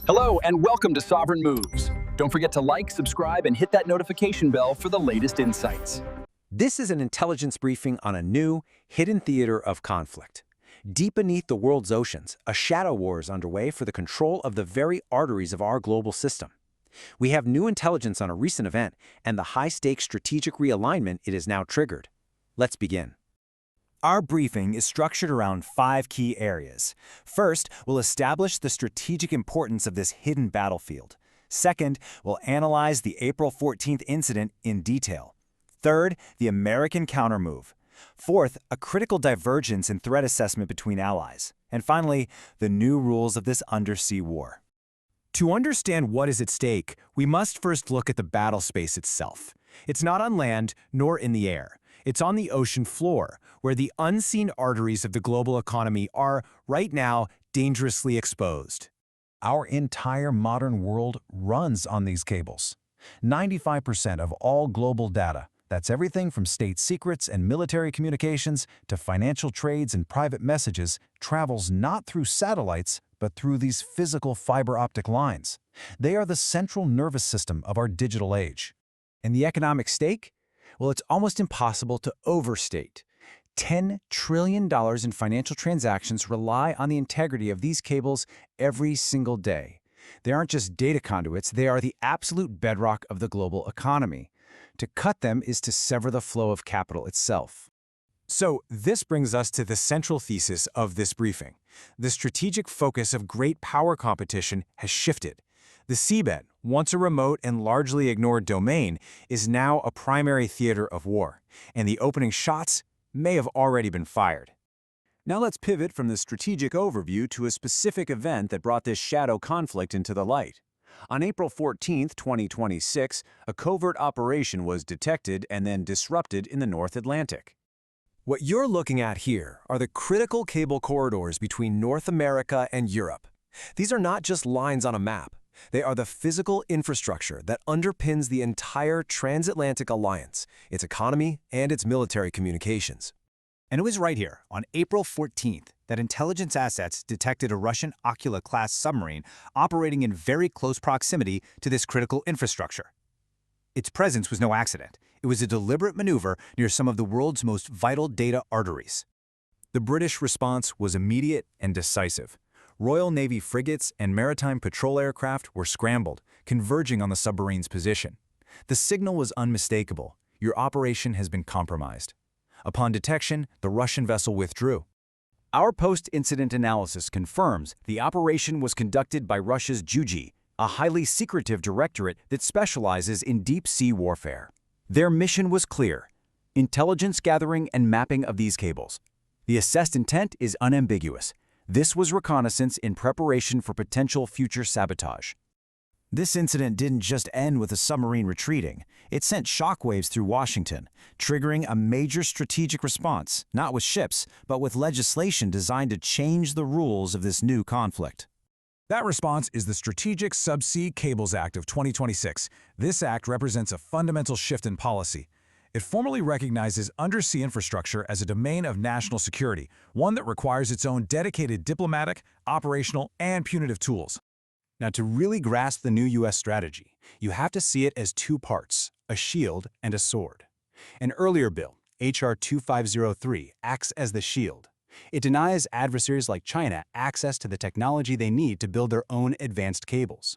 Hello and welcome to Sovereign Moves. Don't forget to like, subscribe, and hit that notification bell for the latest insights. This is an intelligence briefing on a new, hidden theater of conflict. Deep beneath the world's oceans, a shadow war is underway for the control of the very arteries of our global system. We have new intelligence on a recent event and the high-stakes strategic realignment it has now triggered. Let's begin. Our briefing is structured around 5 key areas. First, we'll establish the strategic importance of this hidden battlefield. Second, we'll analyze the April 14th incident in detail. Third, the American countermove. Fourth, a critical divergence in threat assessment between allies. And finally, the new rules of this undersea war. To understand what is at stake, we must first look at the battle space itself. It's not on land nor in the air. It's on the ocean floor, where the unseen arteries of the global economy are, right now, dangerously exposed. Our entire modern world runs on these cables. 95% of all global data, that's everything from state secrets and military communications to financial trades and private messages, travels not through satellites, but through these physical fiber-optic lines. They are the central nervous system of our digital age. And the economic stake? Well, it's almost impossible to overstate. $10 trillion in financial transactions rely on the integrity of these cables every single day. They aren't just data conduits, they are the absolute bedrock of the global economy. To cut them is to sever the flow of capital itself. So this brings us to the central thesis of this briefing. The strategic focus of great power competition has shifted. The seabed, once a remote and largely ignored domain, is now a primary theater of war, and the opening shots may have already been fired. Now let's pivot from the strategic overview to a specific event that brought this shadow conflict into the light. On April 14, 2026, a covert operation was detected and then disrupted in the North Atlantic. What you're looking at here are the critical cable corridors between North America and Europe. These are not just lines on a map. They are the physical infrastructure that underpins the entire transatlantic alliance, its economy, and its military communications. And it was right here, on April 14th, that intelligence assets detected a Russian Akula-class submarine operating in very close proximity to this critical infrastructure. Its presence was no accident. It was a deliberate maneuver near some of the world's most vital data arteries. The British response was immediate and decisive. Royal Navy frigates and maritime patrol aircraft were scrambled, converging on the submarine's position. The signal was unmistakable. Your operation has been compromised. Upon detection, the Russian vessel withdrew. Our post-incident analysis confirms the operation was conducted by Russia's GUGI, a highly secretive directorate that specializes in deep-sea warfare. Their mission was clear: intelligence gathering and mapping of these cables. The assessed intent is unambiguous. This was reconnaissance in preparation for potential future sabotage. This incident didn't just end with a submarine retreating. It sent shockwaves through Washington, triggering a major strategic response, not with ships, but with legislation designed to change the rules of this new conflict. That response is the Strategic Subsea Cables Act of 2026. This act represents a fundamental shift in policy. It formally recognizes undersea infrastructure as a domain of national security, one that requires its own dedicated diplomatic, operational, and punitive tools. Now, to really grasp the new U.S. strategy, you have to see it as 2 parts, a shield and a sword. An earlier bill, H.R. 2503, acts as the shield. It denies adversaries like China access to the technology they need to build their own advanced cables.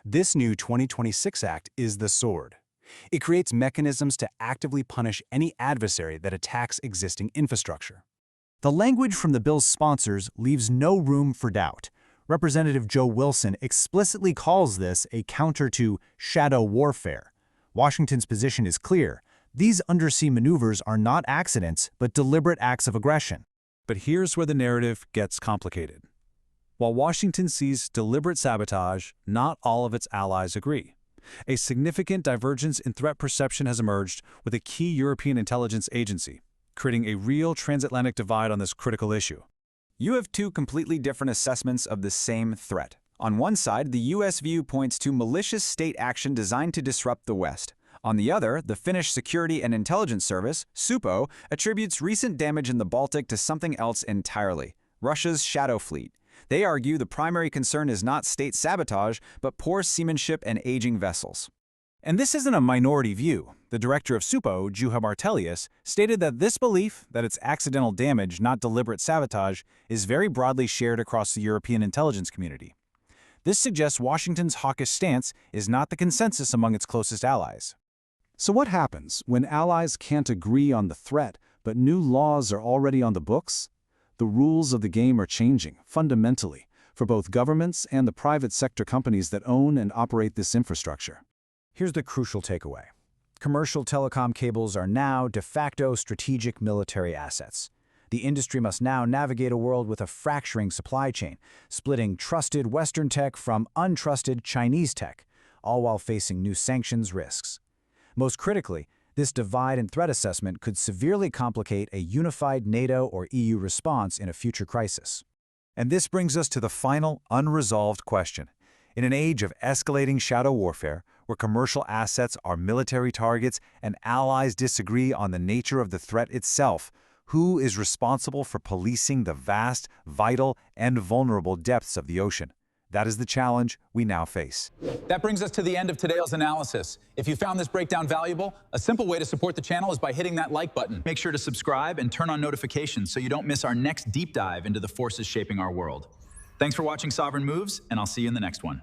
This new 2026 Act is the sword. It creates mechanisms to actively punish any adversary that attacks existing infrastructure. The language from the bill's sponsors leaves no room for doubt. Representative Joe Wilson explicitly calls this a counter to shadow warfare. Washington's position is clear. These undersea maneuvers are not accidents, but deliberate acts of aggression. But here's where the narrative gets complicated. While Washington sees deliberate sabotage, not all of its allies agree. A significant divergence in threat perception has emerged with a key European intelligence agency, creating a real transatlantic divide on this critical issue. You have 2 completely different assessments of the same threat. On one side, the U.S. view points to malicious state action designed to disrupt the West. On the other, the Finnish Security and Intelligence Service, SUPO, attributes recent damage in the Baltic to something else entirely: Russia's shadow fleet. They argue the primary concern is not state sabotage, but poor seamanship and aging vessels. And this isn't a minority view. The director of SUPO, Juha Martelius, stated that this belief, that it's accidental damage, not deliberate sabotage, is very broadly shared across the European intelligence community. This suggests Washington's hawkish stance is not the consensus among its closest allies. So what happens when allies can't agree on the threat, but new laws are already on the books? The rules of the game are changing, fundamentally, for both governments and the private sector companies that own and operate this infrastructure. Here's the crucial takeaway. Commercial telecom cables are now de facto strategic military assets. The industry must now navigate a world with a fracturing supply chain, splitting trusted Western tech from untrusted Chinese tech, all while facing new sanctions risks. Most critically, this divide in threat assessment could severely complicate a unified NATO or EU response in a future crisis. And this brings us to the final, unresolved question. In an age of escalating shadow warfare, where commercial assets are military targets and allies disagree on the nature of the threat itself, who is responsible for policing the vast, vital, and vulnerable depths of the ocean? That is the challenge we now face. That brings us to the end of today's analysis. If you found this breakdown valuable, a simple way to support the channel is by hitting that like button. Make sure to subscribe and turn on notifications so you don't miss our next deep dive into the forces shaping our world. Thanks for watching Sovereign Moves, and I'll see you in the next one.